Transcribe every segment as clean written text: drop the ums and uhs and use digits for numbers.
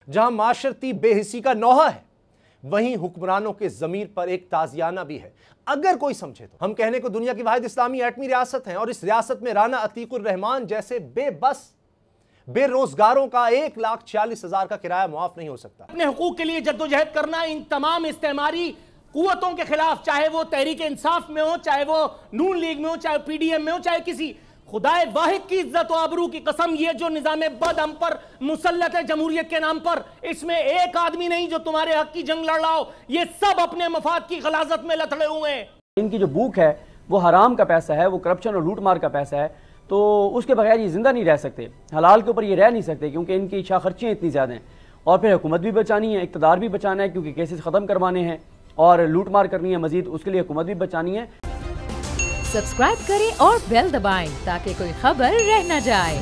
जहां माशरती बेहिसी का नौहा है, वहीं हुक्मरानों के ज़मीर पर एक ताज़ियाना भी है। अगर कोई समझे तो हम कहने को दुनिया की वाहिद इस्लामी एटमी रियासत हैं और इस रियासत में राना अतीकुर रहमान जैसे बेबस बेरोजगारों का 1,40,000 का किराया मुआफ नहीं हो सकता। अपने हुकूक के लिए जद्दोजहद करना इन तमाम इस्तेमारी कुव्वतों के खिलाफ, चाहे वो तहरीक इंसाफ में हो, चाहे वो नून लीग में हो, चाहे पीडीएम में हो, चाहे किसी खुदाए वाहिद की इज्जत व आबरू की कसम, ये जो निजाम बद हम पर मुसल्लत है जमहूरियत के नाम पर, इसमें एक आदमी नहीं जो तुम्हारे हक की जंग लड़ रहा हो। ये सब अपने मफाद की गलाजत में लथड़े हुए हैं। इनकी जो भूख है वो हराम का पैसा है, वो करप्शन और लूट मार का पैसा है, तो उसके बगैर ये जिंदा नहीं रह सकते। हलाल के ऊपर ये रह नहीं सकते क्योंकि इनकी इच्छा खर्चियाँ इतनी ज़्यादा हैं। और फिर हुकूमत भी बचानी है, इक़्तिदार भी बचाना है क्योंकि केसेस ख़त्म करवाने हैं और लूट मार करनी है मजीद, उसके लिए हुकूमत भी बचानी है। सब्सक्राइब करें और बेल दबाएं ताकि कोई खबर रह न जाए।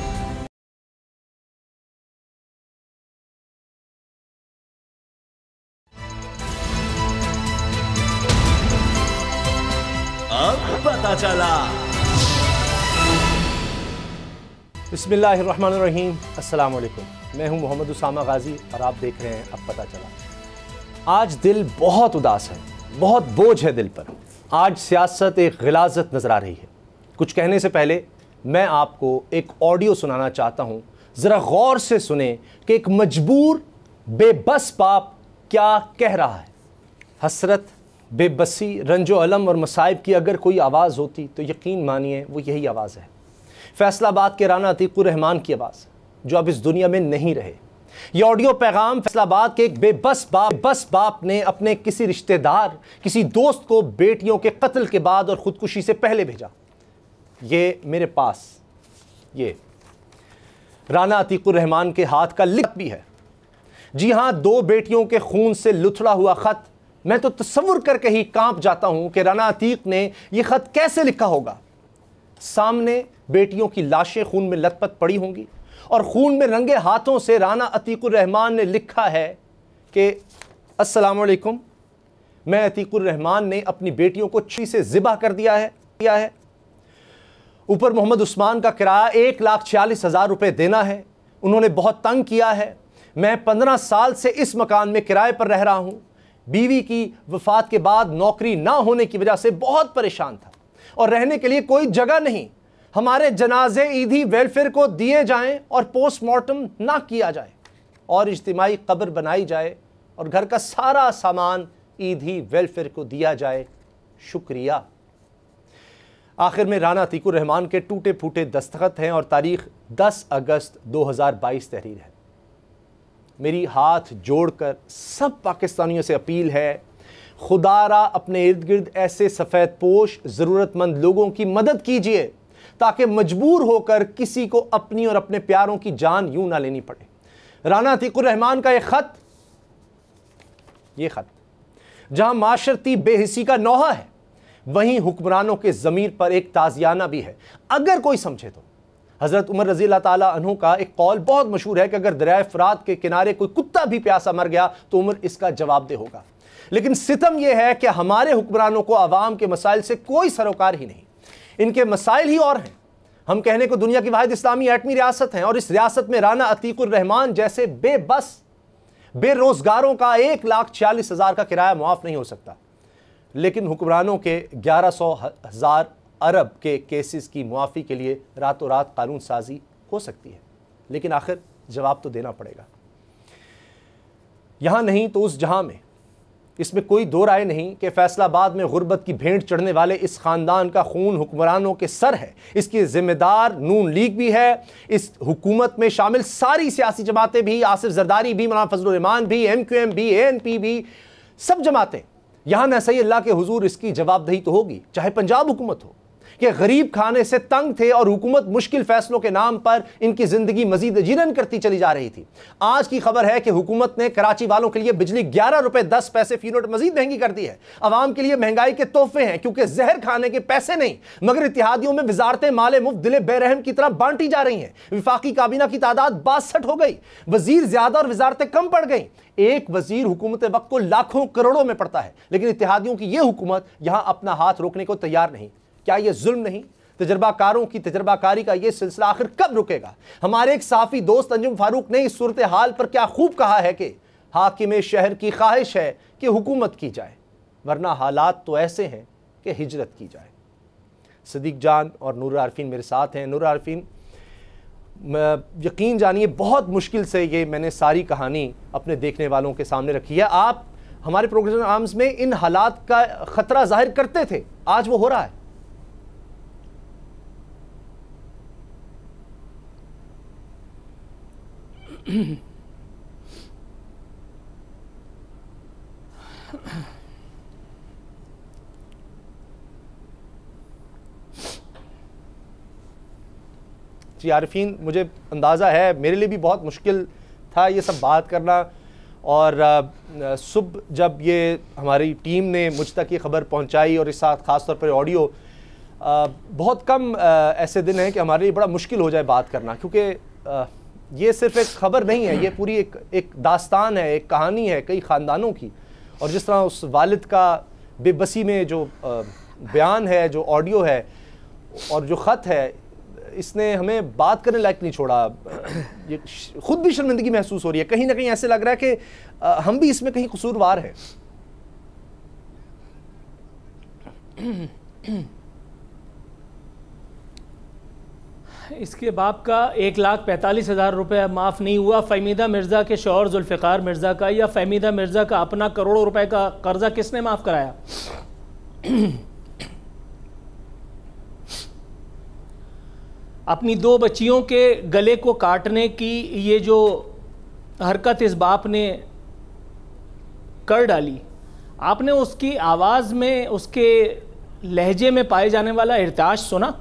अब पता चला। बिस्मिल्लाहिर्रहमानिर्रहीम, अस्सलाम वालेकुम। मैं हूं मोहम्मद उसामा गाजी और आप देख रहे हैं अब पता चला। आज दिल बहुत उदास है, बहुत बोझ है दिल पर। आज सियासत एक गिलाज़त नज़र आ रही है। कुछ कहने से पहले मैं आपको एक ऑडियो सुनाना चाहता हूँ। ज़रा गौर से सुने कि एक मजबूर बेबस बाप क्या कह रहा है। हसरत, बेबसी, रंजो अलम और मसाइब की अगर कोई आवाज़ होती तो यकीन मानिए वो यही आवाज़ है। फैसलाबाद के राना अतीकुर रहमान की आवाज़, जो अब इस दुनिया में नहीं रहे। यह ऑडियो पैगाम फैसलाबाद के एक बेबस बाप ने अपने किसी रिश्तेदार, किसी दोस्त को बेटियों के कत्ल के बाद और ख़ुदकुशी से पहले भेजा। ये मेरे पास ये राना अतीकुर रहमान के हाथ का लिख भी है। जी हाँ, 2 बेटियों के खून से लुथड़ा हुआ ख़त। मैं तो तसव्वुर करके ही कांप जाता हूँ कि राना अतीक ने यह ख़त कैसे लिखा होगा। सामने बेटियों की लाशें खून में लथपथ पड़ी होंगी और खून में रंगे हाथों से राना अतीकुर रहमान ने लिखा है कि अस्सलाम वालेकुम, मैं अतीकुर रहमान ने अपनी बेटियों को छुरी से ज़िबा कर दिया है। ऊपर मोहम्मद उस्मान का किराया 1,40,000 रुपये देना है। उन्होंने बहुत तंग किया है। मैं 15 साल से इस मकान में किराए पर रह रहा हूँ। बीवी की वफ़ात के बाद नौकरी ना होने की वजह से बहुत परेशान था और रहने के लिए कोई जगह नहीं। हमारे जनाजे ईदी वेलफेयर को दिए जाएं और पोस्टमार्टम ना किया जाए और इज्तिमाई कब्र बनाई जाए और घर का सारा सामान ईदी वेलफेयर को दिया जाए। शुक्रिया। आखिर में राना अतीकुर रहमान के टूटे फूटे दस्तखत हैं और तारीख 10 अगस्त 2022 तहरीर है। मेरी हाथ जोड़कर सब पाकिस्तानियों से अपील है, खुदारा अपने इर्द गिर्द ऐसे सफ़ेद पोश ज़रूरतमंद लोगों की मदद कीजिए ताकि मजबूर होकर किसी को अपनी और अपने प्यारों की जान यूं ना लेनी पड़े। राना अतीकुर रहमान का ये खत जहां माशरती बेहिसी का नौहा है, वहीं हुक्मरानों के ज़मीर पर एक ताज़ियाना भी है। अगर कोई समझे तो हज़रत उमर रज़ी अल्लाह ताला अन्हु का एक कौल बहुत मशहूर है कि अगर दरियाए फ़ुरात के किनारे कोई कुत्ता भी प्यासा मर गया तो उमर इसका जवाबदेह होगा। लेकिन सितम यह है कि हमारे हुक्मरानों को आवाम के मसाइल से कोई सरोकार ही नहीं, इनके मसाइल ही और हैं। हम कहने को दुनिया की वाहिद इस्लामी एटमी रियासत हैं और इस रियासत में राना अतीकुर रहमान जैसे बेबस बेरोजगारों का 1,40,000 का किराया मुआफ नहीं हो सकता। लेकिन हुक्मरानों के 1100,000 अरब के केसेस की मुआफ़ी के लिए रातों रात कानून साजी हो सकती है, लेकिन आखिर जवाब तो देना पड़ेगा। यहाँ नहीं तो उस जहाँ में। इसमें कोई दो राय नहीं कि फैसलाबाद में गुर्बत की भेंट चढ़ने वाले इस ख़ानदान का खून हुक्मरानों के सर है। इसकी ज़िम्मेदार नून लीग भी है, इस हुकूमत में शामिल सारी सियासी जमातें भी, आसिफ जरदारी भी, मौलाना फजलुर रहमान भी, MQM भी, ANP भी, सब जमातें। यहाँ न सही अल्लाह के हुजूर इसकी जवाबदेही तो होगी, चाहे पंजाब हुकूमत हो कि गरीब खाने से तंग थे और हुकूमत मुश्किल फैसलों के नाम पर इनकी ज़िंदगी मजीद जीरन करती चली जा रही थी। आज की खबर है कि हुकूमत ने कराची वालों के लिए बिजली 11 रुपए 10 पैसे फी यूनिट मजीद महंगी कर दी है। अवाम के लिए महंगाई के तोहफे हैं क्योंकि जहर खाने के पैसे नहीं, मगर इत्तेहादियों में वजारतें माले मुफ्त दिले बेरहम की तरह बांटी जा रही हैं। विफाकी काबीना की तादाद 62 हो गई, वजीर ज्यादा और वजारतें कम पड़ गई। एक वजीर हुकूमत वक्त को लाखों करोड़ों में पड़ता है, लेकिन इत्तेहादियों की यह हुकूमत यहां अपना हाथ रोकने को तैयार नहीं। क्या यह जुल्म नहीं? तजर्बाकारों की तजर्बाकारी का यह सिलसिला आखिर कब रुकेगा? हमारे एक साफी दोस्त अंजुम फारूक ने इस सूरत हाल पर क्या खूब कहा है कि हाकिम शहर की ख्वाहिश है कि हुकूमत की जाए, वरना हालात तो ऐसे हैं कि हिजरत की जाए। सदीक जान और नूर आरफीन मेरे साथ हैं। नूर आरफीन, यकीन जानिए बहुत मुश्किल से ये मैंने सारी कहानी अपने देखने वालों के सामने रखी है। आप हमारे प्रोग्राम्स में इन हालात का खतरा जाहिर करते थे, आज वो हो रहा है। जी आरिफीन, मुझे अंदाज़ा है मेरे लिए भी बहुत मुश्किल था ये सब बात करना, और सुबह जब ये हमारी टीम ने मुझ तक ये ख़बर पहुंचाई और इस साथ ख़ास तौर पर ऑडियो, बहुत कम ऐसे दिन हैं कि हमारे लिए बड़ा मुश्किल हो जाए बात करना, क्योंकि ये सिर्फ एक ख़बर नहीं है, ये पूरी एक दास्तान है, एक कहानी है कई ख़ानदानों की। और जिस तरह उस वालिद का बेबसी में जो बयान है, जो ऑडियो है और जो ख़त है, इसने हमें बात करने लायक नहीं छोड़ा। ये खुद भी शर्मिंदगी महसूस हो रही है, कहीं ना कहीं ऐसे लग रहा है कि हम भी इसमें कहीं कसूरवार हैं। इसके बाप का 1,45,000 रुपये माफ़ नहीं हुआ। फ़हमीदा मिर्ज़ा के शौहर जुल्फ़िकार मिर्ज़ा का या फ़हमीदा मिर्ज़ा का अपना करोड़ों रुपए का कर्जा किसने माफ़ कराया? अपनी 2 बच्चियों के गले को काटने की ये जो हरकत इस बाप ने कर डाली, आपने उसकी आवाज़ में, उसके लहजे में पाए जाने वाला इर्ताश सुना?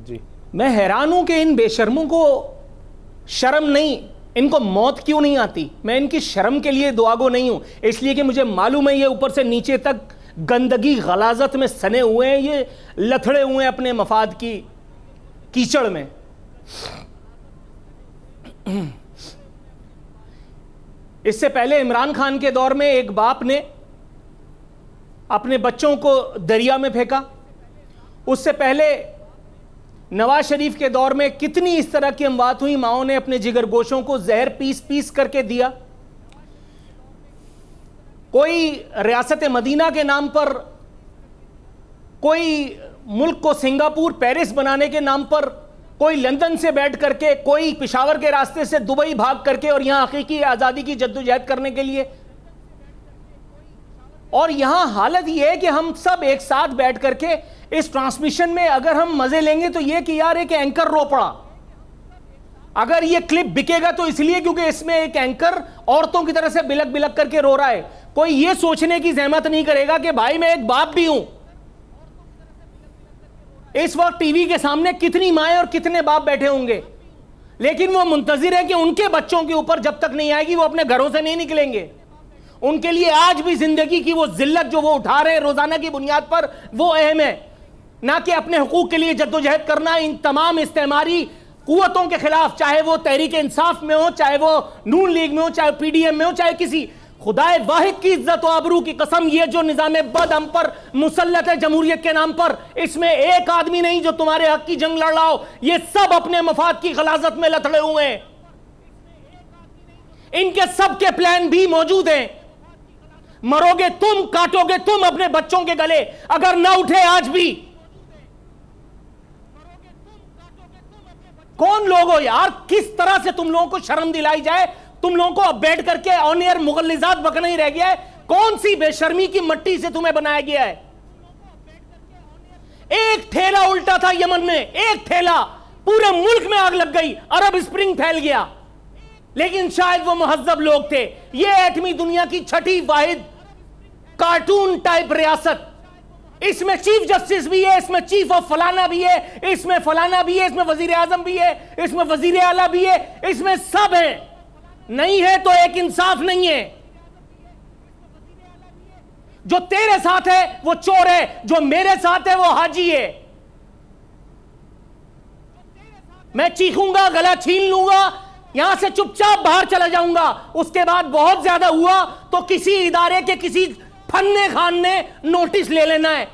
जी, मैं हैरान हूं कि इन बेशर्मों को शर्म नहीं, इनको मौत क्यों नहीं आती। मैं इनकी शर्म के लिए दुआगो नहीं हूं, इसलिए कि मुझे मालूम है ये ऊपर से नीचे तक गंदगी गलाजत में सने हुए हैं, ये लथड़े हुए हैं अपने मफाद की कीचड़ में। इससे पहले इमरान खान के दौर में एक बाप ने अपने बच्चों को दरिया में फेंका। उससे पहले नवाज शरीफ के दौर में कितनी इस तरह की अमवात हुई, माओं ने अपने जिगर गोशों को जहर पीस पीस करके दिया। कोई रियासत मदीना के नाम पर, कोई मुल्क को सिंगापुर पेरिस बनाने के नाम पर, कोई लंदन से बैठ करके, कोई पिशावर के रास्ते से दुबई भाग करके और यहां हकीकी आज़ादी की जद्दोजहद करने के लिए। और यहां हालत यह है कि हम सब एक साथ बैठ करके इस ट्रांसमिशन में अगर हम मजे लेंगे तो यह कि यार एक एंकर रो पड़ा। अगर यह क्लिप बिकेगा तो इसलिए क्योंकि इसमें एक एंकर औरतों की तरह से बिलक बिलक करके रो रहा है। कोई यह सोचने की जहमत नहीं करेगा कि भाई मैं एक बाप भी हूं। इस वक्त टीवी के सामने कितनी माएं और कितने बाप बैठे होंगे, लेकिन वो मुंतजिर है कि उनके बच्चों के ऊपर जब तक नहीं आएगी वो अपने घरों से नहीं निकलेंगे। उनके लिए आज भी जिंदगी की वो जिल्लत जो वो उठा रहे हैं रोजाना की बुनियाद पर, वो अहम है, ना कि अपने हुकूक के लिए जद्दोजहद करना इन तमाम इस्तेमारी कुव्वतों के खिलाफ, चाहे वो तहरीक इंसाफ में हो, चाहे वो नून लीग में हो, चाहे पीडीएम में हो, चाहे किसी खुदाए वाहिद की इज्जत व आबरू की कसम, ये जो निजाम बद हम पर मुसल्लत है जमहूरियत के नाम पर, इसमें एक आदमी नहीं जो तुम्हारे हक की जंग लड़ रहा हो। ये सब अपने मफाद की गलाजत में लथड़े हुए हैं। इनके सब के प्लान भी मौजूद हैं। मरोगे तुम, काटोगे तुम अपने बच्चों के गले अगर ना उठे आज भी। कौन लोग हो यार, किस तरह से तुम लोगों को शर्म दिलाई जाए? तुम लोगों को अब बैठ करके ऑन एयर मुगल्लिजात बकना ही रह गया है। कौन सी बेशर्मी की मट्टी से तुम्हें बनाया गया है? एक ठेला उल्टा था यमन में, एक ठेला, पूरे मुल्क में आग लग गई, अरब स्प्रिंग फैल गया, लेकिन शायद वो मुहज्जब लोग थे। ये एटमी दुनिया की छठी वाहिद कार्टून टाइप रियासत, इसमें चीफ जस्टिस भी है, इसमें चीफ ऑफ फलाना भी है, इसमें फलाना भी है, इसमें वजीर आजम भी है, इसमें वजीर आला भी है, इसमें सब है। नहीं है तो एक इंसाफ नहीं है। जो तेरे साथ है वो चोर है, जो मेरे साथ है वो हाजी है। मैं चीखूंगा, गला छीन लूंगा, यहां से चुपचाप बाहर चला जाऊंगा। उसके बाद बहुत ज्यादा हुआ तो किसी इदारे के किसी फन्ने खान ने नोटिस ले लेना है।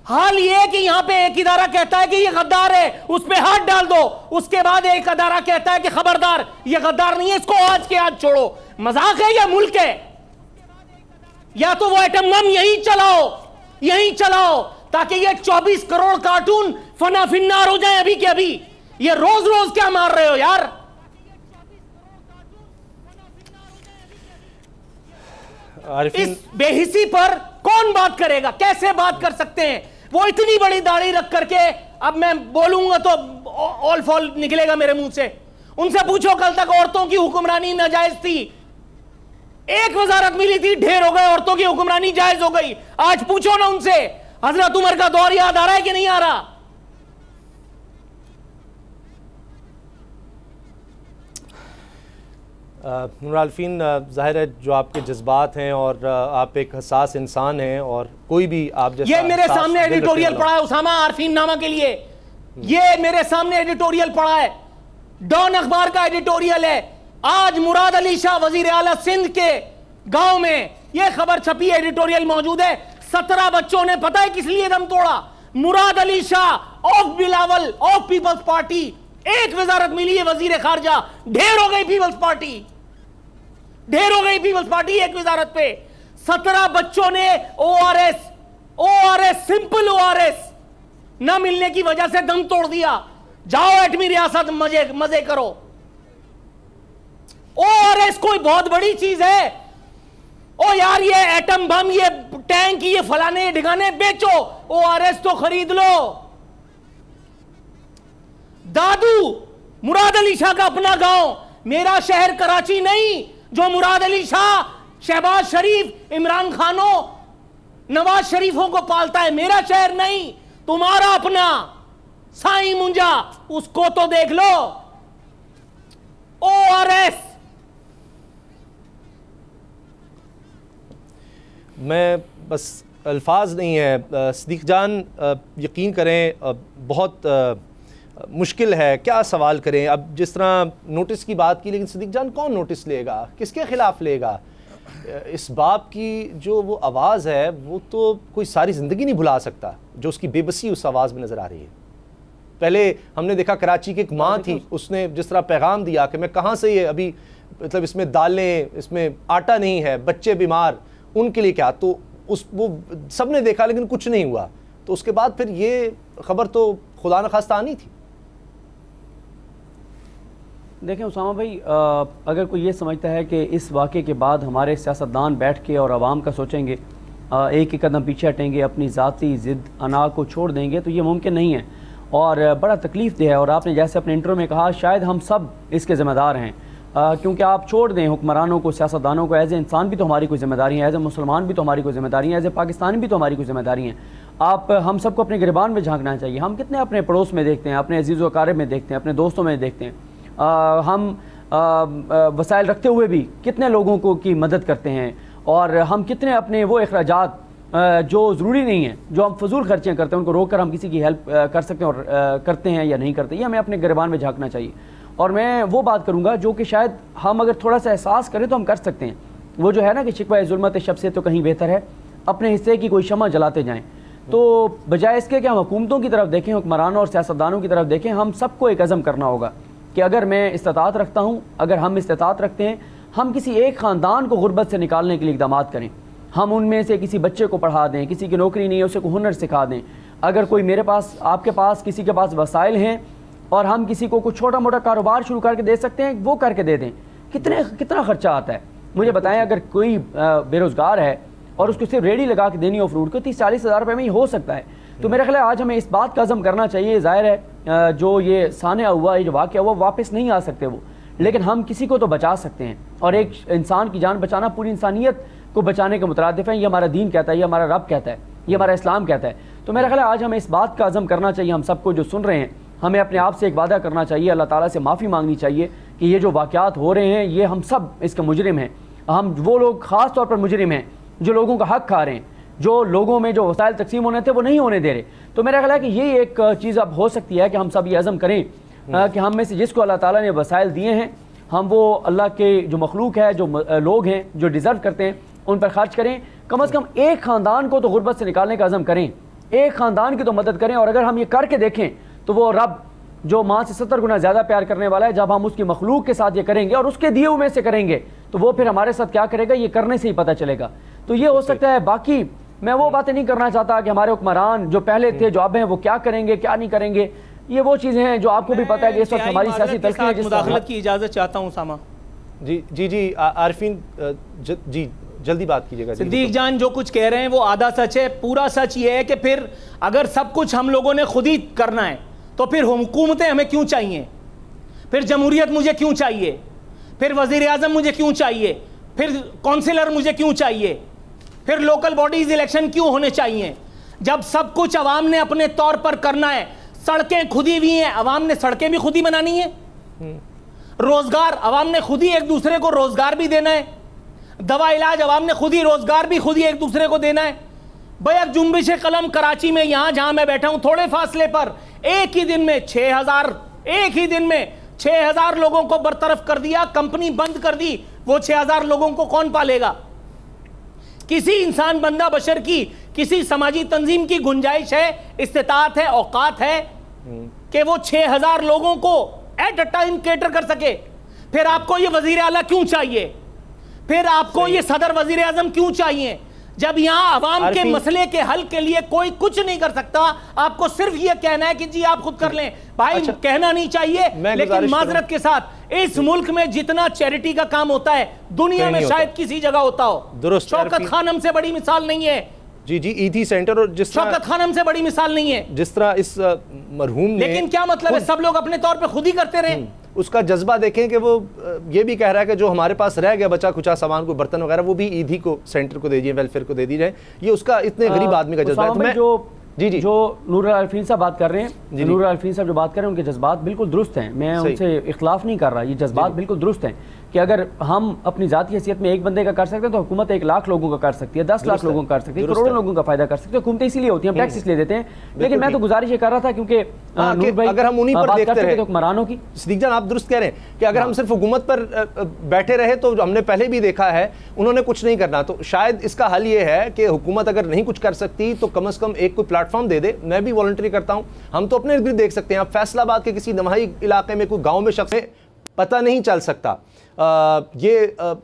हाल ये कि यहां पे एक इदारा कहता है कि ये गद्दार है, उस पे हाथ डाल दो, उसके बाद एक इदारा कहता है कि खबरदार ये गद्दार नहीं है, इसको आज के आज छोड़ो। मजाक है या मुल्क है? या तो वो एटम बम यहीं चलाओ ताकि ये 24 करोड़ कार्टून फना फिन्नार हो जाए अभी के अभी। ये रोज रोज क्या मार रहे हो यार? इस बेहिसी पर कौन बात करेगा? कैसे बात कर सकते हैं? वो इतनी बड़ी दाढ़ी रख करके, अब मैं बोलूंगा तो ऑल फॉल निकलेगा मेरे मुंह से। उनसे पूछो कल तक औरतों की हुक्मरानी नाजायज थी, एक वजारत मिली थी, ढेर हो गए, औरतों की हुक्मरानी जायज हो गई। आज पूछो ना उनसे, हजरत उमर का दौर याद आ रहा है कि नहीं आ रहा? नूर आलफीन, ज़ाहिर है जो आपके जज्बात हैं और आप एक हसास इंसान हैं, और कोई भी आप जैसा ये मेरे सामने एडिटोरियल पड़ा है उसामा आरफीन नामा के लिए, ये मेरे सामने एडिटोरियल पड़ा है, डॉन अखबार का एडिटोरियल है। आज मुराद अली शाह वजीर आला सिंध के गांव में यह खबर छपी, एडिटोरियल मौजूद है। 17 बच्चों ने पता है किस लिए दम तोड़ा? मुराद अली शाह ऑफ बिलावल ऑफ पीपल्स पार्टी, एक वजारत मिली है वजीर खारजा, ढेर हो गई पीपल्स पार्टी, ढेर हो गई पीपल्स पार्टी एक वजारत पे। 17 बच्चों ने ओआरएस सिंपल ओआरएस न मिलने की वजह से दम तोड़ दिया। जाओ एटमी रियासत मजे करो। ओआरएस कोई बहुत बड़ी चीज है? ओ यार ये एटम बम, ये टैंक, ये फलाने ढिगाने बेचो, ओआरएस तो खरीद लो। दादू मुराद अली शाह का अपना गांव, मेरा शहर कराची नहीं जो मुराद अली शाह, शहबाज शरीफ, इमरान खानों, नवाज शरीफों को पालता है, मेरा शहर नहीं, तुम्हारा अपना साई मुंजा, उसको तो देख लो। ओआरएस। मैं बस अल्फाज नहीं है सिद्दीक जान, यकीन करें बहुत मुश्किल है, क्या सवाल करें। अब जिस तरह नोटिस की बात की, लेकिन सिद्दीक जान कौन नोटिस लेगा, किसके खिलाफ लेगा? इस बाप की जो वो आवाज़ है वो तो कोई सारी ज़िंदगी नहीं भुला सकता, जो उसकी बेबसी उस आवाज़ में नज़र आ रही है। पहले हमने देखा कराची की एक माँ थी, उसने जिस तरह पैगाम दिया कि मैं कहाँ से ये अभी, मतलब इसमें दालें, इसमें आटा नहीं है, बच्चे बीमार, उनके लिए क्या, तो वो सब ने देखा लेकिन कुछ नहीं हुआ। तो उसके बाद फिर ये खबर तो खुदा न खास्ता आनी थी। देखें उसामा भाई, अगर कोई ये समझता है कि इस वाक़े के बाद हमारे सियासतदान बैठ के और आवाम का सोचेंगे, एक एक कदम पीछे हटेंगे, अपनी ज़ाती ज़िद अना को छोड़ देंगे, तो ये मुमकिन नहीं है और बड़ा तकलीफ़ दे है। और आपने जैसे अपने इंट्रो में कहा, शायद हम सब इसके ज़िम्मेदार हैं, क्योंकि आप छोड़ दें हुक्मरानों को, सियासतदानों को, एज ए इंसान भी तो हमारी कोई ज़िम्मेदारी है, एज ए मुसलमान भी तो हमारी कोई ज़िम्मेदारी है, एज ए पाकिस्तानी भी तो हमारी कोई ज़िम्मेदारी है। आप हम सबको अपने गिरबान में झांकना चाहिए। हम कितने अपने पड़ोस में देखते हैं, अपने अजीज़ व अकारिब में देखते हैं, अपने दोस्तों में देखते हैं, हम वसाइल रखते हुए भी कितने लोगों को की मदद करते हैं, और हम कितने अपने वो अखराजात जो ज़रूरी नहीं है, जो हम फजूल खर्चे करते हैं, उनको रोक कर हम किसी की हेल्प कर सकते हैं और करते हैं या नहीं करते। ये हमें अपने गिरबान में झांकना चाहिए। और मैं वो बात करूँगा जो कि शायद हम अगर थोड़ा सा एहसास करें तो हम कर सकते हैं। वो जो है ना कि शिकवा जुल्मत शब से तो कहीं बेहतर है, अपने हिस्से की कोई शमा जलाते जाएँ। तो बजाय इसके कि हम हुकूमतों की तरफ देखें, हुक्मरानों और सियासतदानों की तरफ देखें, हम सबको एक अज़म करना होगा कि अगर मैं इस्तात रखता हूँ, अगर हम इस्तात रखते हैं, हम किसी एक ख़ानदान को गुर्बत से निकालने के लिए इक़दाम करें। हम उनमें से किसी बच्चे को पढ़ा दें, किसी की नौकरी नहीं है उसे को हुनर सिखा दें। अगर कोई मेरे पास, आपके पास, किसी के पास वसाइल हैं और हम किसी को कुछ छोटा मोटा कारोबार शुरू करके दे सकते हैं, वो करके दे दें। कितना खर्चा आता है मुझे बताएं। अगर कोई बेरोज़गार है और उसको सिर्फ रेडी लगा के देनी हो फ्रूट को, 30-40 हज़ार रुपये में ही हो सकता है। तो मेरा ख्याल है आज हमें इस बात का अज़म करना चाहिए। ज़ाहिर है जो ये साने हुआ, ये जो वाक़या हुआ, वापस नहीं आ सकते वो, लेकिन हम किसी को तो बचा सकते हैं। और एक इंसान की जान बचाना पूरी इंसानियत को बचाने के मुतरादिफ है। ये हमारा दीन कहता है, ये हमारा रब कहता है, ये हमारा इस्लाम कहता है। तो मेरा ख्याल है आज हमें इस बात का अज़म करना चाहिए। हम सबको जो सुन रहे हैं, हमें अपने आप से एक वादा करना चाहिए, अल्लाह ताला से माफ़ी मांगनी चाहिए कि ये जो वाक़यात हो रहे हैं, ये हम सब इसके मुजरिम हैं। हम वो लोग ख़ास तौर पर मुजरिम हैं जो लोगों का हक़ खा रहे हैं, जो लोगों में जो वसाइल तकसीम होने थे वो नहीं होने दे रहे। तो मेरा ख्याल है कि ये एक चीज़ अब हो सकती है कि हम सब ये अज़म करें कि हम में से जिसको अल्लाह ताला ने वसाइल दिए हैं, हम वो अल्लाह के जो मखलूक है, जो लोग हैं जो डिज़र्व करते हैं, उन पर खर्च करें, कम से कम एक ख़ानदान को तो गुर्बत से निकालने का अज़म करें, एक ख़ानदान की तो मदद करें। और अगर हम ये करके देखें तो वो रब जो माँ से 70 गुना ज़्यादा प्यार करने वाला है, जब हम उसकी मखलूक के साथ ये करेंगे और उसके दिए हुए से करेंगे तो वो फिर हमारे साथ क्या करेगा ये करने से ही पता चलेगा। तो ये हो सकता है। बाकी मैं वो बातें नहीं करना चाहता कि हमारे हुक्मरान जो पहले थे जो अब हैं वो क्या करेंगे क्या नहीं करेंगे। ये वो चीज़ें हैं जो आपको भी पता है कि इस वक्त हमारी सियासी तलखी है। मुदाखलत की इजाज़त चाहता हूँ सामा। जी आरिफीन जी जल्दी बात कीजिएगा। सिद्दीक जान जो कुछ कह रहे हैं वो आधा सच है, पूरा सच ये है कि फिर अगर सब कुछ हम लोगों ने खुद ही करना है तो फिर हुकूमतें हमें क्यों चाहिए, फिर जमहूरियत मुझे क्यों चाहिए, फिर वज़ीर आज़म मुझे क्यों चाहिए, फिर काउंसिलर मुझे क्यों चाहिए, फिर लोकल बॉडीज इलेक्शन क्यों होने चाहिए, जब सब कुछ अवाम ने अपने तौर पर करना है। सड़कें खुदी हुई हैं, अवाम ने सड़कें भी खुद ही बनानी है, रोजगार अवाम ने खुद ही एक दूसरे को रोजगार भी देना है, दवा इलाज अवाम ने खुद ही रोजगार भी खुद ही एक दूसरे को देना है। बैक जुम्बिश कलम कराची में यहां जहां मैं बैठा हूं थोड़े फासले पर एक ही दिन में 6000 लोगों को बरतरफ कर दिया, कंपनी बंद कर दी। वो 6000 लोगों को कौन पालेगा? किसी इंसान बंदा बशर की, किसी समाजी तंजीम की गुंजाइश है, इस्तिताअत है, औकात है कि वो 6000 लोगों को एट अ टाइम केटर कर सके? फिर आपको ये वजीर आला क्यों चाहिए? फिर आपको ये सदर वजीर आजम क्यों चाहिए? जब यहाँ अवाम के मसले के हल के लिए कोई कुछ नहीं कर सकता, आपको सिर्फ ये कहना है कि जी आप खुद कर लें। भाई अच्छा, कहना नहीं चाहिए, लेकिन माजरत के साथ इस मुल्क में जितना चैरिटी का काम होता है दुनिया में शायद किसी जगह होता हो। शौकत खानम से बड़ी मिसाल नहीं है। जी ईदी सेंटर और जिस तरह शौकत खानम से बड़ी मिसाल नहीं है जिस तरह इस मरहूम ने, लेकिन क्या मतलब है सब लोग अपने तौर पे खुद ही करते रहे। उसका जज्बा देखें कि वो ये भी कह रहा है कि जो हमारे पास रह गया बचा कुचा सामान को बर्तन वगैरह वो भी ईदी को सेंटर को दे दिए, वेलफेयर को दे दी जाए। ये उसका इतने गरीब आदमी का जज्बा है। तो मैं जो नूर अल-अरफीन साहब बात कर रहे हैं, नूर अल-अरफीन साहब जो बात कर रहे हैं उनके जज्बात बिल्कुल दुरुस्त हैं, मैं उनसे इख्लाफ नहीं कर रहा। ये जज्बात बिल्कुल दुरुस्त हैं कि अगर हम अपनी जाती हैसियत में एक बंदे का कर सकते हैं तो हुकूमत 1 लाख लोगों का कर सकती है, 10 लाख लोगों का कर सकती है, करोड़ों लोगों का फायदा कर सकती है। हुकूमतें इसीलिए होती हैं, टैक्स इसलिए देते हैं। लेकिन मैं तो गुजारिश ये कर रहा था क्योंकि अगर हम उन्हीं पर देखते रहे हुक्मरानों की, सिद्दीक जान आप दुरुस्त कह रहे हैं कि अगर हम सिर्फ हुकूमत पर बैठे रहे तो हमने पहले भी देखा है उन्होंने कुछ नहीं करना। तो शायद इसका हल ये है कि हुकूमत अगर नहीं कुछ कर सकती तो कम से कम एक कोई प्लेटफॉर्म दे दे। मैं भी वॉलंटरी करता हूं, हम तो अपने इर्द गिर्द देख सकते हैं। आप फैसलाबाद के किसी नवाही इलाके में कोई गांव में शख्स पता नहीं चल सकता,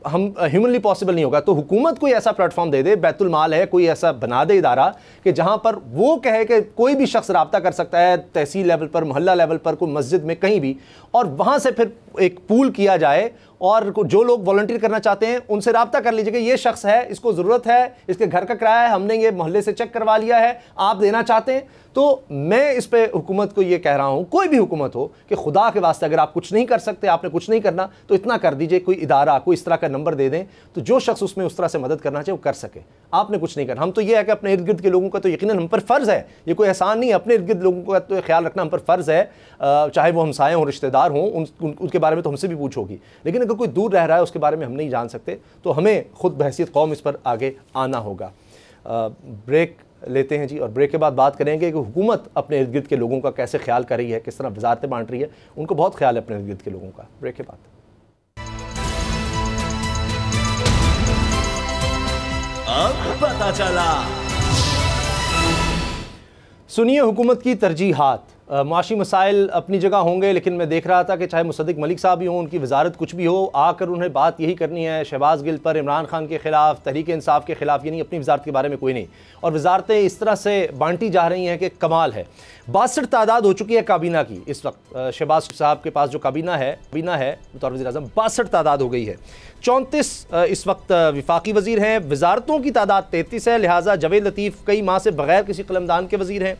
हम ह्यूमनली पॉसिबल नहीं होगा। तो हुकूमत कोई ऐसा प्लेटफॉर्म दे दे, बैतुल माल है, कोई ऐसा बना दे इदारा कि जहां पर वो कहे कि कोई भी शख्स रब्ता कर सकता है तहसील लेवल पर, मोहल्ला लेवल पर, कोई मस्जिद में, कहीं भी, और वहां से फिर एक पूल किया जाए और जो लोग वॉलंटियर करना चाहते हैं उनसे रब्ता कर लीजिए कि ये शख्स है, इसको ज़रूरत है, इसके घर का किराया है, हमने ये मोहल्ले से चेक करवा लिया है, आप देना चाहते हैं। तो मैं इस पे हुकूमत को ये कह रहा हूँ, कोई भी हुकूमत हो, कि खुदा के वास्ते अगर आप कुछ नहीं कर सकते, आपने कुछ नहीं करना तो इतना कर दीजिए, कोई इदारा कोई इस तरह का नंबर दे दें तो जो शख्स उसमें उस तरह से मदद करना चाहिए वो कर सके। आपने कुछ नहीं करना। हम तो ये है कि अपने इर्द गिर्द के लोगों का तो यकीनन हम पर फ़र्ज़ है, ये कोई एहसान नहीं है, अपने इर्द गिर्द लोगों का तो ख्याल रखना हम पर फ़र्ज़ है, चाहे वो हमसाए हों, रिश्तेदार हों, उनके बारे में तो हमसे भी पूछ होगी। लेकिन अगर कोई दूर रह रहा है उसके बारे में हम नहीं जान सकते तो हमें खुद बहैसियत कौम इस पर आगे आना होगा। ब्रेक लेते हैं जी, और ब्रेक के बाद बात करेंगे कि हुकूमत अपने इर्द गिर्द के लोगों का कैसे ख्याल कर रही है, किस तरह वजारतें बांट रही है, उनको बहुत ख्याल है अपने इर्द गिर्द के लोगों का। ब्रेक के बाद अब पता चला। सुनिए हुकूमत की तरजीहात। मुआशी मसाइल अपनी जगह होंगे, लेकिन मैं देख रहा था कि चाहे मुसद्दिक मलिक साहब भी हों, उनकी वजारत कुछ भी हो, आकर उन्हें बात यही करनी है शहबाज गिल पर, इमरान खान के ख़िलाफ़, तहरीक इंसाफ के ख़िलाफ़, यानी अपनी वजारत के बारे में कोई नहीं। और वजारतें इस तरह से बांटी जा रही हैं कि कमाल है। 62 तादाद हो चुकी है काबीना की इस वक्त। शहबाज साहब के पास जो काबीना है बतौर वज़ीर आज़म 62 तादाद हो गई है। 34 इस वक्त वफाकी वज़ीर हैं। वजारतों की तादाद 33 है, लिहाजा जवेद लतीफ़ कई माह से बग़ैर किसी कलमदान के वज़ीर हैं।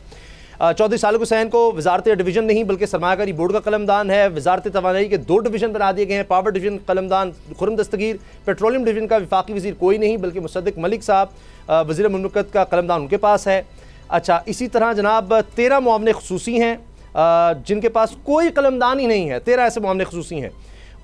चौधरी सालिक हुसैन को वजारत डिवीज़न नहीं बल्कि सरमायाकारी बोर्ड का कलमदान है। वजारत तवानाई के 2 डिवीज़न बना दिए गए हैं। पावर डिवीज़न कलमदान खुर्रम दस्तगीर, पेट्रोलियम डिवीज़न का वफाकी वज़ीर कोई नहीं बल्कि मुसद्दिक मलिक साहब वज़ीर मुमलिकत का कलमदान उनके पास है। अच्छा, इसी तरह जनाब 13 मुआवने ख़ुसूसी हैं जिनके पास कोई कलमदान ही नहीं है। 13 ऐसे मुआवने ख़ुसूसी हैं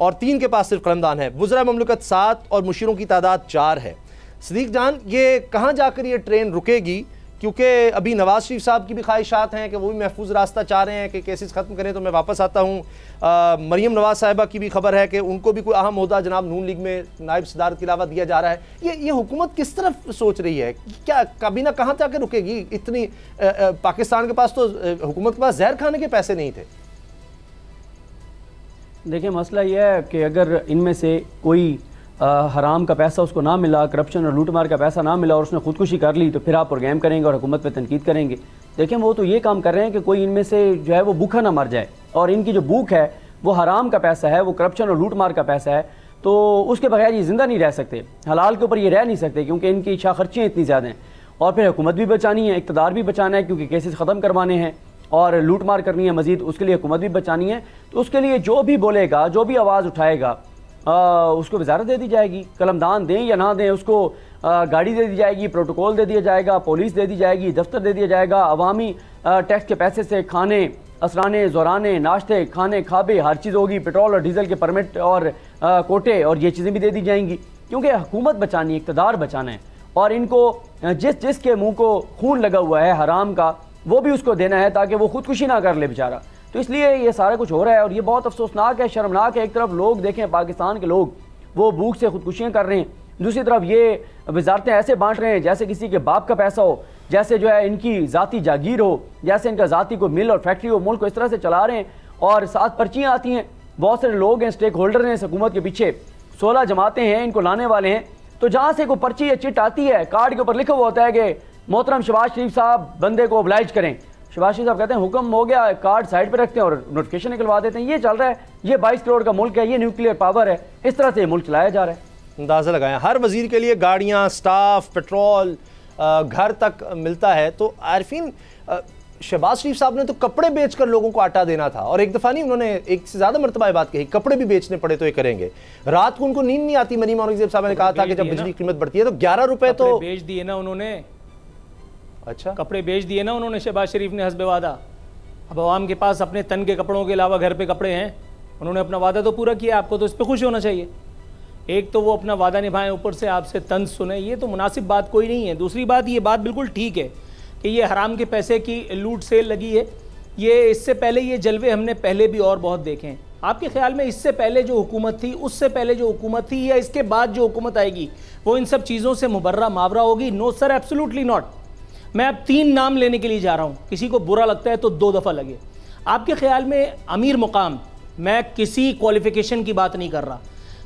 और 3 के पास सिर्फ कलमदान है। वज़रा मुमलिकत 7 और मुशीरों की तादाद 4 है। सिद्दीक जान, ये कहाँ जाकर ये ट्रेन रुकेगी क्योंकि अभी नवाज शरीफ साहब की भी ख्वाहिशात हैं कि वो भी महफूज रास्ता चाह रहे हैं कि केसेस ख़त्म करें। तो मैं वापस आता हूँ, मरीम नवाज साहिबा की भी खबर है कि उनको भी कोई अहम ओहदा जनाब नून लीग में नायब सदारत के अलावा दिया जा रहा है। ये हुकूमत किस तरफ सोच रही है? क्या काबीना कहाँ जाकर रुकेगी? इतनी पाकिस्तान के पास तो हुकूमत के पास जहर खाने के पैसे नहीं थे। देखिए मसला यह है कि अगर इनमें से कोई हराम का पैसा उसको ना मिला, करप्शन और लूटमार का पैसा ना मिला और उसने खुदकुशी कर ली, तो फिर आप प्रोग्राम करेंगे और हुकूमत पे तनकीद करेंगे। देखें वो तो ये काम कर रहे हैं कि कोई इनमें से जो है वो भूखा ना मर जाए, और इनकी जो भूख है वो हराम का पैसा है, वो करप्शन और लूटमार का पैसा है, तो उसके बगैर ये ज़िंदा नहीं रह सकते। हलाल के ऊपर ये रह नहीं सकते क्योंकि इनकी इच्छा खर्चियाँ इतनी ज़्यादा हैं, और फिर हुकूमत भी बचानी है, इक़्तिदार भी बचाना है क्योंकि केसेस ख़त्म करवाने हैं और लूट मार करनी है मज़ीद, उसके लिए हुकूमत भी बचानी है। तो उसके लिए जो भी बोलेगा, जो भी आवाज़ उठाएगा, उसको वजारत दे दी जाएगी। कलमदान दें या ना दें, उसको गाड़ी दे दी जाएगी, प्रोटोकॉल दे दिया जाएगा, पुलिस दे दी जाएगी, दफ्तर दे दिया जाएगा। अवामी टैक्स के पैसे से खाने, असराने, ज़ोराने, नाश्ते, खाने, खाबे, हर चीज़ होगी। पेट्रोल और डीजल के परमिट और कोटे और ये चीज़ें भी दे दी जाएंगी क्योंकि हुकूमत बचानी है, इक़्तिदार बचाना है, और इनको जिसके मुँह को खून लगा हुआ है हराम का, वो भी उसको देना है ताकि वो खुदकुशी ना कर ले बेचारा। तो इसलिए ये सारा कुछ हो रहा है और ये बहुत अफसोसनाक है, शर्मनाक है। एक तरफ लोग देखें, पाकिस्तान के लोग वो भूख से खुदकुशियाँ कर रहे हैं, दूसरी तरफ ये वजारतें ऐसे बांट रहे हैं जैसे किसी के बाप का पैसा हो, जैसे जो है इनकी ज़ाती जागीर हो, जैसे इनका ज़ाती को मिल और फैक्ट्री हो। मुल्क को इस तरह से चला रहे हैं और साथ पर्चियाँ आती हैं, बहुत सारे लोग हैं, स्टेक होल्डर हैं इस हुकूमत के पीछे, 16 जमातें हैं, इनको लाने वाले हैं। तो जहाँ से कोई पर्ची या चिट आती है, कार्ड के ऊपर लिखा हुआ होता है कि मोहतरम शहबाज शरीफ साहब बंदे को ओबलाइज करें। शहबाज शरीफ साहब कहते हैं हुक्म हो गया, कार्ड साइड पे रखते हैं और नोटिफिकेशन निकलवा देते हैं। ये चल रहा है, ये 22 करोड़ का मुल्क है, ये न्यूक्लियर पावर है, इस तरह से ये मुल्क चलाया जा रहा है। अंदाज़ा लगाएं, हर वजीर के लिए गाड़ियाँ, स्टाफ, पेट्रोल घर तक मिलता है। तो आरिफीन, शहबाज शरीफ साहब ने तो कपड़े बेचकर लोगों को आटा देना था, और एक दफ़ा नहीं, उन्होंने एक से ज़्यादा मरतबा बात कही, कपड़े भी बेचने पड़े तो ये करेंगे। रात को उनको नींद नहीं आती। मरीम औरंगज़ेब साहब ने कहा था कि जब बिजली की कीमत बढ़ती है तो 11 रुपए तो बेच दिए ना उन्होंने। अच्छा, कपड़े बेच दिए ना उन्होंने शहबाज शरीफ ने हस्बे वादा। अब आवाम के पास अपने तन के कपड़ों के अलावा घर पे कपड़े हैं, उन्होंने अपना वादा तो पूरा किया। आपको तो इस पर खुश होना चाहिए। एक तो वो अपना वादा निभाएं, ऊपर से आपसे तंज सुने, ये तो मुनासिब बात कोई नहीं है। दूसरी बात, ये बात बिल्कुल ठीक है कि ये हराम के पैसे की लूट सेल लगी है। ये इससे पहले ये जलवे हमने पहले भी और बहुत देखे हैं। आपके ख्याल में इससे पहले जो हुकूमत थी, उससे पहले जो हुकूमत थी, या इसके बाद जो हुकूमत आएगी वो इन सब चीज़ों से मुबर्रा मावरा होगी? No sir, absolutely not. मैं अब 3 नाम लेने के लिए जा रहा हूँ, किसी को बुरा लगता है तो 2 दफ़ा लगे। आपके ख्याल में अमीर मुकाम, मैं किसी क्वालिफिकेशन की बात नहीं कर रहा,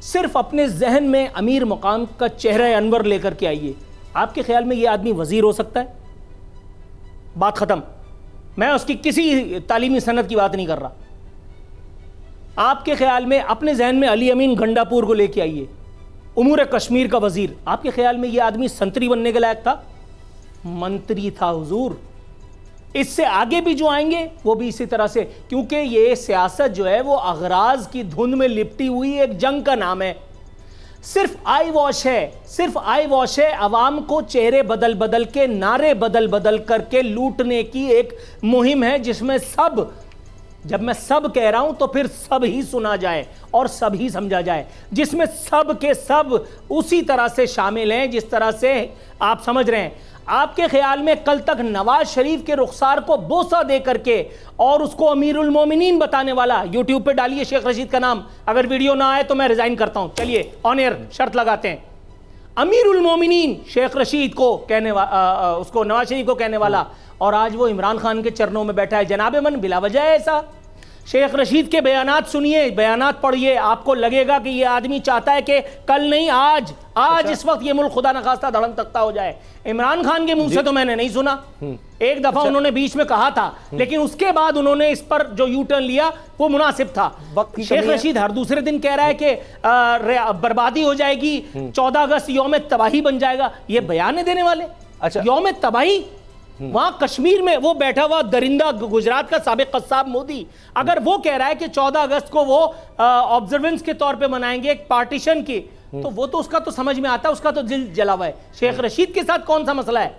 सिर्फ अपने जहन में अमीर मुकाम का चेहरा अनवर लेकर के आइए। आपके ख्याल में ये आदमी वजीर हो सकता है? बात ख़त्म। मैं उसकी किसी तालीमी सनद की बात नहीं कर रहा। आपके ख्याल में अपने जहन में अली अमीन गंडापुर को लेके आइए, उमूर कश्मीर का वजीर। आपके ख्याल में ये आदमी संतरी बनने के लायक था? मंत्री था हुजूर। इससे आगे भी जो आएंगे वो भी इसी तरह से, क्योंकि ये सियासत जो है वो अगराज की धुंध में लिपटी हुई एक जंग का नाम है। सिर्फ आई वॉश है, सिर्फ आई वॉश है। अवाम को चेहरे बदल बदल के, नारे बदल बदल करके लूटने की एक मुहिम है, जिसमें सब, जब मैं सब कह रहा हूं तो फिर सब ही सुना जाए और सब ही समझा जाए, जिसमें सब के सब उसी तरह से शामिल हैं जिस तरह से आप समझ रहे हैं। आपके ख्याल में कल तक नवाज शरीफ के रुखसार को बोसा दे करके और उसको अमीरुल मोमिनीन बताने वाला, यूट्यूब पे डालिए शेख रशीद का नाम, अगर वीडियो ना आए तो मैं रिजाइन करता हूं। चलिए ऑन एयर शर्त लगाते हैं, अमीरुल मोमिनीन शेख रशीद को कहने वाला, उसको नवाज शरीफ को कहने वाला, और आज वो इमरान खान के चरणों में बैठा है। जनाबे मन, बिला वजह है ऐसा? शेख रशीद के बयानात सुनिए, बयानात पढ़िए, आपको लगेगा कि ये आदमी चाहता है कि कल नहीं आज अच्छा। इस वक्त ये मुल्क खुदा न खास्ता धड़म तख्ता हो जाए। इमरान खान के मुंह से तो मैंने नहीं सुना। एक दफा अच्छा। उन्होंने बीच में कहा था, लेकिन उसके बाद उन्होंने इस पर जो यू टर्न लिया वो मुनासिब था। शेख रशीद हर दूसरे दिन कह रहा है कि बर्बादी हो जाएगी, 14 अगस्त यौम तबाही बन जाएगा। ये बयान देने वाले अच्छा। यौम तबाही, वहां कश्मीर में वो बैठा हुआ दरिंदा गुजरात का साबिक कस्साब मोदी, अगर वो कह रहा है कि 14 अगस्त को वो ऑब्जर्वेंस के तौर पे मनाएंगे एक पार्टीशन की, तो वो तो उसका तो समझ में आता है, उसका तो दिल जला हुआ है। शेख रशीद के साथ कौन सा मसला है?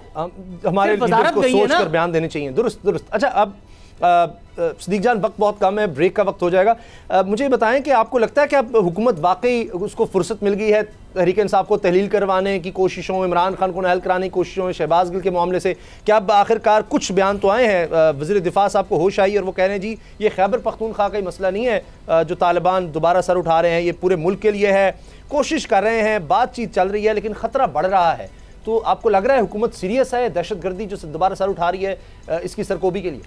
हमारे लीडर्स को सोच कर बयान देने चाहिए। दुरुस्त दुरुस्त। अच्छा, अब सदीक जान, वक्त बहुत कम है, ब्रेक का वक्त हो जाएगा। मुझे बताएं कि आपको लगता है कि अब हुकूमत वाकई उसको फुर्सत मिल गई है तहरीक इंसाफ को तहलील करवाने की कोशिशों, इमरान खान को नाअहल कराने की कोशिशों, शहबाज गिल के मामले से? क्या अब आखिरकार कुछ बयान तो आए हैं, वज़ीर दिफा साहब को होश आई और वो कह रहे हैं जी ये खैबर पख्तूनख्वा का ही मसला नहीं है जो तालिबान दोबारा सर उठा रहे हैं, ये पूरे मुल्क के लिए है, कोशिश कर रहे हैं, बातचीत चल रही है, लेकिन ख़तरा बढ़ रहा है। तो आपको लग रहा है हुकूमत सीरियस है दहशतगर्दी जो दोबारा सर उठा रही है इसकी सरकोबी के लिए?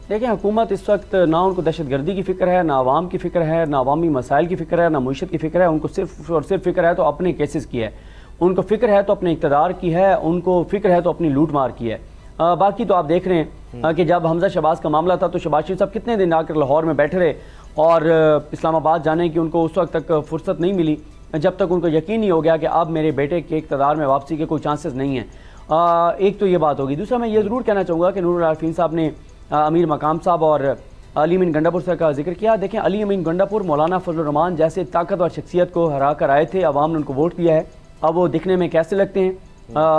देखिए, हुकूमत इस वक्त ना उनको दहशतगर्दी की फ़िक्र है, ना आवाम की फ़िक्र है, ना अवामी मसाइल की फ़िक्र है, ना मईशत की फ़िक्र है। उनको सिर्फ और सिर्फ फ़िक्र है तो अपने केसेस की है, उनको फ़िक्र है तो अपने इक़्तिदार की है, उनको फ़िक्र है तो अपनी लूट मार की है। बाकी तो आप देख रहे हैं कि जब हमजा शहबाज का मामला था तो शहबाज शरीफ साहब कितने दिन आकर लाहौर में बैठे रहे और इस्लामाबाद जाने की उनको उस वक्त तक फुर्सत नहीं मिली जब तक उनको यकीन नहीं हो गया कि अब मेरे बेटे के इक़्तिदार में वापसी के कोई चांसेस नहीं हैं। एक तो ये बात होगी। दूसरा, मैं ये ज़रूर कहना चाहूँगा कि नूरुल आरिफीन साहब ने अमीर मकाम साहब और अली अमीन गंडापुर साहब का जिक्र किया। देखें, अली अमीन गंडापुर मौलाना फजलुर रहमान जैसे ताकतवर शख्सियत को हरा कर आए थे, अवाम ने उनको वोट दिया है। अब वो दिखने में कैसे लगते हैं,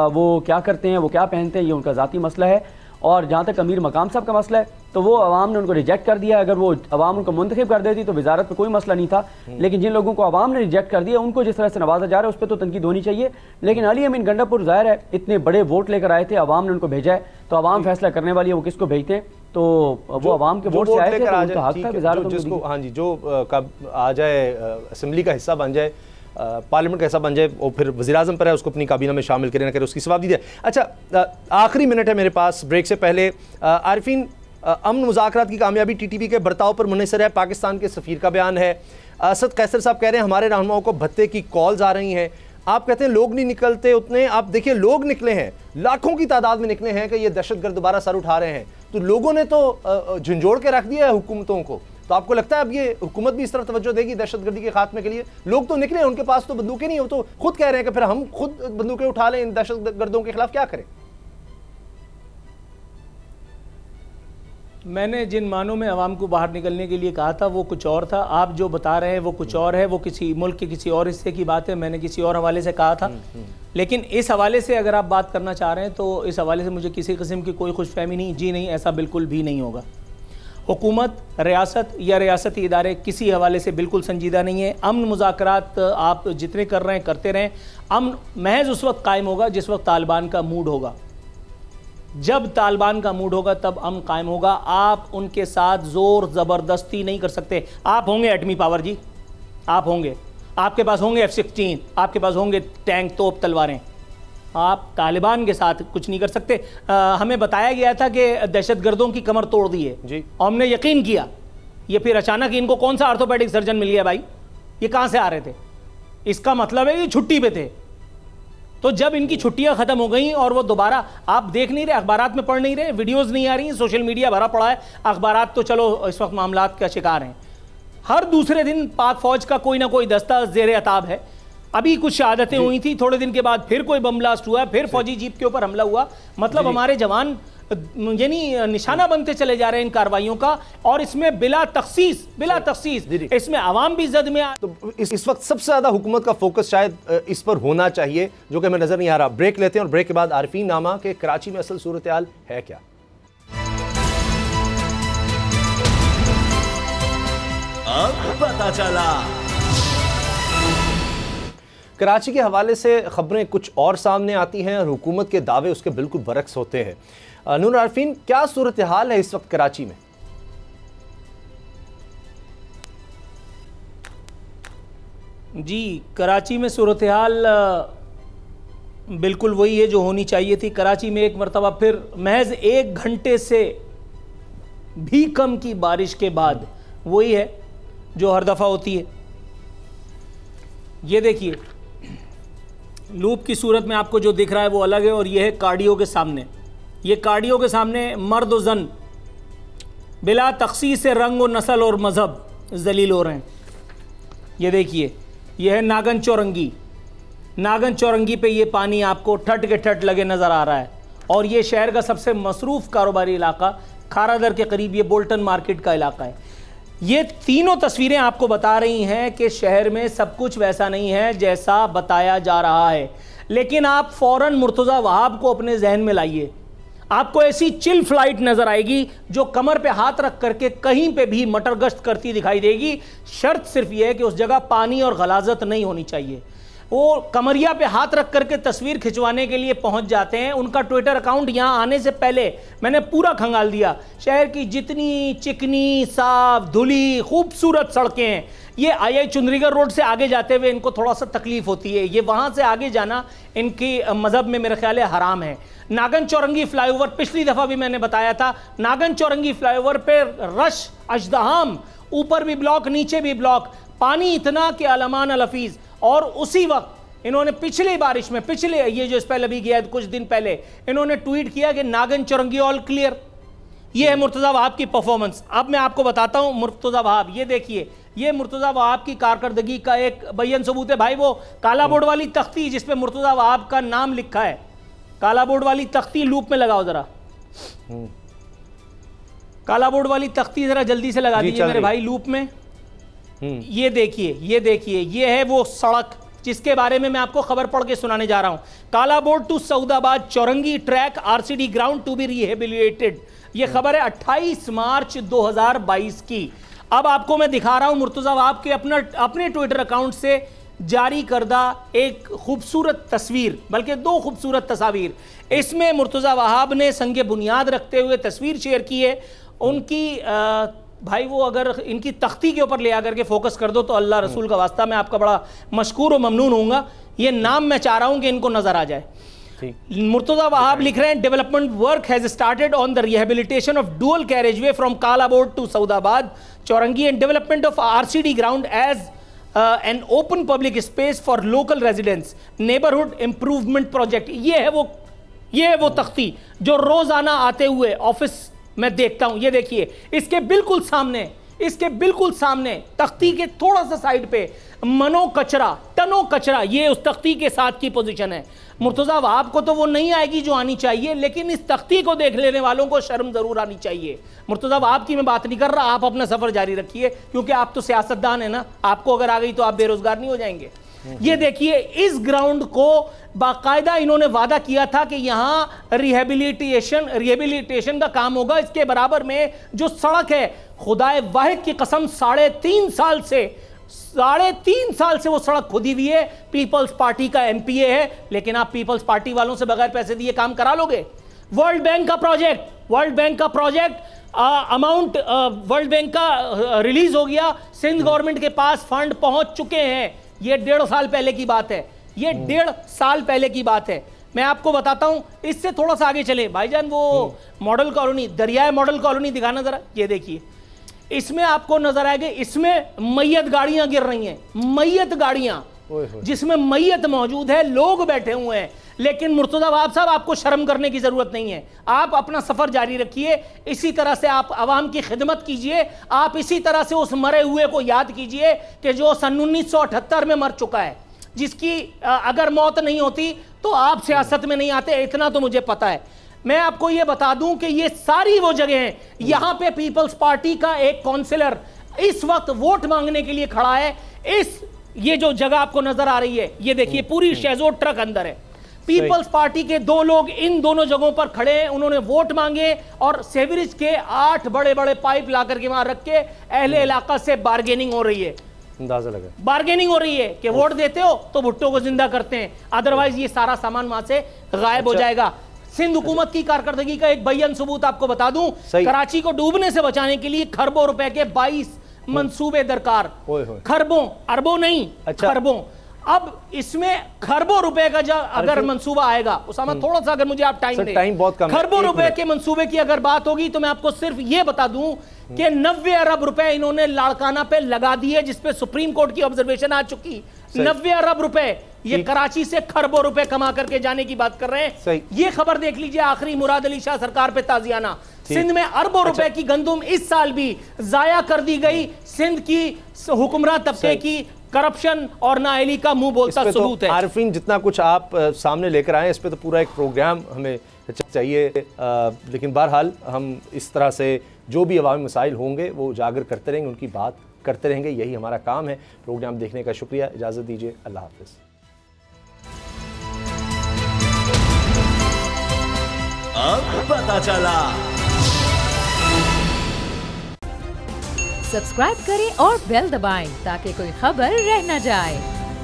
वो क्या करते हैं, वो क्या पहनते हैं, ये उनका ज़ाती मसला है। और जहाँ तक अमीर मकाम साहब का मसला है तो वो अवाम ने उनको रिजेक्ट कर दिया। अगर वो अवाम उनको मुंतखब कर देती तो वजारत पर कोई मसला नहीं था, लेकिन जिन लोगों को अवाम ने रिजेक्ट कर दिया उनको जिस तरह से नवाजा जा रहा है उस पर तो तनकीद होनी चाहिए। लेकिन अली अमीन गंडापुर ज़ाहिर है इतने बड़े वोट लेकर आए थे, अवाम ने उनको भेजा है, तो अवाम फैसला करने वाली है वो किसको भेजते हैं। तो वो अवाम के वोट से आए थे, तो उनका हक था वजारत जिसको, हाँ जी, जो कब आ जाए असम्बली का हिस्सा बन जाए, पार्लियामेंट का हिस्सा बन जाए, और फिर वज़ीर-ए-आज़म पर है उसको अपनी काबीना में शामिल करे ना करे, उसकी सवाब दीजिए। अच्छा, आखिरी मिनट है मेरे पास ब्रेक से पहले। आरिफीन, अमन मुज़ाकरात की कामयाबी टीटीपी के बर्ताव पर मुनहसर है। पाकिस्तान के सफ़ीर का बयान है। असद कैसर साहब कह रहे हैं हमारे रहनुमाओं को भत्ते की कॉल्स आ रही हैं। आप कहते हैं लोग नहीं निकलते उतने। आप देखिए, लोग निकले हैं, लाखों की तादाद में निकले हैं कि ये दहशतगर्द दोबारा सर उठा रहे हैं। तो लोगों ने तो झंझोड़ के रख दिया है हुकूमतों को। तो आपको लगता है अब ये हुकूमत भी इस तरफ तवज्जो देगी दहशतगर्दी के खात्मे के लिए? लोग तो निकले हैं, उनके पास तो बंदूकें नहीं हो, तो खुद कह रहे हैं कि फिर हम खुद बंदूकें उठा लें, इन दहशतगर्दों के खिलाफ क्या करें? मैंने जिन मानों में अवाम को बाहर निकलने के लिए कहा था वो कुछ और था, आप जो बता रहे हैं वो कुछ और है। वो किसी मुल्क के किसी और हिस्से की बात है, मैंने किसी और हवाले से कहा था। लेकिन इस हवाले से अगर आप बात करना चाह रहे हैं तो इस हवाले से मुझे किसी किस्म की कोई खुशफहमी नहीं, जी नहीं, ऐसा बिल्कुल भी नहीं होगा। हुकूमत, रियासत या रियासती इदारे किसी हवाले से बिल्कुल संजीदा नहीं है। अमन मुज़ाकरात आप जितने कर रहे हैं करते रहें। अमन महज उस वक्त कायम होगा जिस वक्त तालिबान का मूड होगा। जब तालिबान का मूड होगा तब अमन कायम होगा। आप उनके साथ ज़ोर ज़बरदस्ती नहीं कर सकते। आप होंगे एटमी पावर जी, आप होंगे, आपके पास होंगे F-16, आपके पास होंगे टैंक, तोप, तलवारें, आप तालिबान के साथ कुछ नहीं कर सकते। हमें बताया गया था कि दहशतगर्दों की कमर तोड़ दी है जी, और हमने यकीन किया। ये फिर अचानक इनको कौन सा आर्थोपेडिक सर्जन मिल गया भाई, ये कहाँ से आ रहे थे? इसका मतलब है ये छुट्टी पे थे। तो जब इनकी छुट्टियां खत्म हो गई और वो दोबारा, आप देख नहीं रहे, अखबारात में पढ़ नहीं रहे, वीडियोस नहीं आ रही, सोशल मीडिया भरा पड़ा है, अखबारात तो चलो इस वक्त मामलात का शिकार हैं। हर दूसरे दिन पाक फौज का कोई ना कोई दस्ता ज़ेर अताब है। अभी कुछ शहादतें हुई थी, थोड़े दिन के बाद फिर कोई बम ब्लास्ट हुआ, फिर फौजी जीप के ऊपर हमला हुआ। मतलब हमारे जवान यानी निशाना बनते चले जा रहे हैं इन कार्रवाइयों का, और इसमें बिला तखसीस इसमें अवाम भी जद में। तो इस वक्त सबसे ज्यादा हुकूमत का फोकस शायद इस पर होना चाहिए, जो कि हमें नजर नहीं आ रहा। ब्रेक लेते हैं और ब्रेक के बाद आरिफीन नामा के कराची में असल सूरत हाल है क्या। अब पता चला। कराची के हवाले से खबरें कुछ और सामने आती हैं और हुकूमत के दावे उसके बिल्कुल बरक्स होते हैं। नूर आरिफीन, क्या सूरत हाल है इस वक्त कराची में? जी, कराची में सूरत हाल बिल्कुल वही है जो होनी चाहिए थी। कराची में एक मरतबा फिर महज 1 घंटे से भी कम की बारिश के बाद वही है जो हर दफ़ा होती है। ये देखिए, लूप की सूरत में आपको जो दिख रहा है वो अलग है, और ये है कार्डियो के सामने। ये कार्डियो के सामने मर्द और जन बिला तखसीस से रंग और नस्ल और मज़हब जलील हो रहे हैं। ये देखिए, ये है नागन चौरंगी। नागन चौरंगी पे ये पानी आपको ठट के ठट लगे नज़र आ रहा है, और ये शहर का सबसे मसरूफ़ कारोबारी इलाका खारादर के करीब ये बोल्टन मार्केट का इलाका है। ये तीनों तस्वीरें आपको बता रही हैं कि शहर में सब कुछ वैसा नहीं है जैसा बताया जा रहा है। लेकिन आप फ़ौरन मुर्तज़ा वहाब को अपने जहन में लाइए। आपको ऐसी चिल फ्लाइट नजर आएगी जो कमर पे हाथ रख करके कहीं पे भी मटर गश्त करती दिखाई देगी। शर्त सिर्फ यह है कि उस जगह पानी और गलाजत नहीं होनी चाहिए। वो कमरिया पे हाथ रख करके तस्वीर खिंचवाने के लिए पहुंच जाते हैं। उनका ट्विटर अकाउंट यहां आने से पहले मैंने पूरा खंगाल दिया। शहर की जितनी चिकनी, साफ, धुली, खूबसूरत सड़कें हैं, ये आई चुंदरीगढ़ रोड से आगे जाते हुए इनको थोड़ा सा तकलीफ होती है। ये वहां से आगे जाना इनकी मजहब में मेरे ख्याल है हराम है। नागन चौरंगी फ्लाईओवर, पिछली दफा भी मैंने बताया था, नागन चौरंगी फ्लाईओवर पे रश अजदहाम, ऊपर भी ब्लॉक नीचे भी ब्लॉक, पानी इतना कि अलमान अलफीज। और उसी वक्त इन्होंने पिछली बारिश में, पिछले ये जो स्पेल अभी गया कुछ दिन पहले, इन्होंने ट्वीट किया कि नागन चौरंगी ऑल क्लियर। ये है मुर्तज़ा वहाब की परफॉर्मेंस। अब मैं आपको बताता हूं मुर्तज़ा वहाब, ये देखिए, ये मुर्तज़ा वहाब की कारकर्दगी का एक बयान सबूत है भाई। वो काला बोर्ड वाली तख्ती जिसपे मुर्तज़ा वहाब का नाम लिखा है, काला बोर्ड वाली तख्ती लूप में लगाओ जरा, काला बोर्ड वाली तख्ती जरा जल्दी से लगा दीजिए मेरे भाई लूप में। ये देखिए, ये देखिए, ये है वो सड़क जिसके बारे में मैं आपको खबर पढ़ के सुनाने जा रहा हूं। Kala Board to Saudabad Chowrangi track RCD ground to be rehabilitated. ये खबर है 28 मार्च 2022 की। अब आपको मैं दिखा रहा हूं मुर्तज़ा वहाब के अपने ट्विटर अकाउंट से जारी करदा एक खूबसूरत तस्वीर, बल्कि दो खूबसूरत तस्वीर। इसमें मुर्तज़ा वहाब ने संगे बुनियाद रखते हुए तस्वीर शेयर की है उनकी। भाई वो अगर इनकी तख्ती के ऊपर ले आकर के फोकस कर दो तो अल्लाह रसूल का वास्ता मैं आपका बड़ा मशकूर और ममनून होऊंगा। ये नाम मैं चाह रहा हूं कि इनको नजर आ जाए। मुर्तज़ा वहाब लिख रहे हैं, development work has started on the rehabilitation of dual carriageway from Kala Board to Saudabad Chowrangi and development of RCD ground as an open public space for local residents neighbourhood improvement project. ये है वो तख्ती जो रोजाना आते हुए ऑफिस मैं देखता हूं। ये देखिए, इसके बिल्कुल सामने तख्ती के थोड़ा सा साइड पे मनो कचरा, टनो कचरा, ये उस तख्ती के साथ की पोजीशन है। मुर्तज़ा वहाब को तो वो नहीं आएगी जो आनी चाहिए, लेकिन इस तख्ती को देख लेने वालों को शर्म जरूर आनी चाहिए। मुर्तज़ा वहाब की मैं बात नहीं कर रहा, आप अपना सफर जारी रखिए, क्योंकि आप तो सियासतदान है ना, आपको अगर आ गई तो आप बेरोजगार नहीं हो जाएंगे। ये देखिए, इस ग्राउंड को बाकायदा इन्होंने वादा किया था कि यहां रिहेबिलिटेशन का काम होगा। इसके बराबर में जो सड़क है, खुदाए वाहिद की कसम 3.5 साल से वो सड़क खुदी हुई है। पीपल्स पार्टी का एमपीए है, लेकिन आप पीपल्स पार्टी वालों से बगैर पैसे दिए काम करा लोगे। वर्ल्ड बैंक का प्रोजेक्ट अमाउंट वर्ल्ड बैंक का रिलीज हो गया, सिंध गवर्नमेंट के पास फंड पहुंच चुके हैं। ये 1.5 साल पहले की बात है, ये 1.5 साल पहले की बात है। मैं आपको बताता हूं, इससे थोड़ा सा आगे चले भाईजान, वो मॉडल कॉलोनी, दरियाए मॉडल कॉलोनी दिखाना जरा। ये देखिए, इसमें आपको नजर आएगा, इसमें मैयत गाड़ियां गिर रही हैं, मैयत गाड़ियां जिसमें मैयत मौजूद है, लोग बैठे हुए हैं। लेकिन मुर्तज़ा वहाब साहब, आपको शर्म करने की जरूरत नहीं है। आप अपना सफर जारी रखिए, इसी तरह से आप आवाम की खिदमत कीजिए। आप इसी तरह से उस मरे हुए को याद कीजिए कि जो सन 1978 में मर चुका है, जिसकी अगर मौत नहीं होती तो आप सियासत में नहीं आते, इतना तो मुझे पता है। मैं आपको यह बता दूं कि ये सारी वो जगह हैं, यहां पे पीपल्स पार्टी का एक काउंसिलर इस वक्त वोट मांगने के लिए खड़ा है। ये जो जगह आपको नजर आ रही है, ये देखिए, पूरी शहजोर ट्रक अंदर है। पीपल्स पार्टी के 2 लोग इन दोनों जगहों पर खड़े हैं, उन्होंने वोट मांगे और सेवरेज के 8 बड़े बड़े पाइप ला करके वहां रख के अहले इलाका से बार्गेनिंग हो रही है। अंदाजा लगा, बार्गेनिंग हो रही है कि वोट देते हो तो भुट्टो को जिंदा करते हैं, अदरवाइज ये सारा सामान वहां से गायब हो जाएगा। सिंध हुकूमत की कारकर्दगी का एक बयान सबूत आपको बता दूं, कराची को डूबने से बचाने के लिए खरबों रुपए के 22 मंसूबे दरकार। खरबों, अरबों नहीं, खरबों। अब इसमें खरबों रुपए का अगर मंसूबा आएगा, उसामा थोड़ा सा अगर मुझे आप टाइम दें, खरबों रुपए के मंसूबे की अगर बात होगी तो मैं आपको सिर्फ ये बता दूं कि 90 अरब रुपए इन्होंने लाड़काना पे लगा दिए, जिसपे सुप्रीम कोर्ट की ऑब्जर्वेशन आ चुकी। 90 अरब रुपए, ये कराची से खरबों रुपए कमा करके जाने की बात कर रहे हैं। ये खबर देख लीजिए, आखिरी मुराद अली शाह सरकार पे ताजियाना। सिंध में अरबों रुपए की गंदुम इस साल भी जाया कर दी गई। सिंध की हुक्मरान तबके की करप्शन और नाअहली का मुंह बोलता सबूत है। आरफीन, जितना कुछ आप सामने लेकर आए, इस पे तो पूरा एक प्रोग्राम हमें चाहिए, लेकिन बहरहाल हम इस तरह से जो भी अवामी मसाइल होंगे वो उजागर करते रहेंगे, उनकी बात करते रहेंगे, यही हमारा काम है। प्रोग्राम देखने का शुक्रिया, इजाज़त दीजिए, अल्लाह हाफ़िज़। अब पता चला। सब्सक्राइब करें और बेल दबाएं ताकि कोई खबर रह न जाए।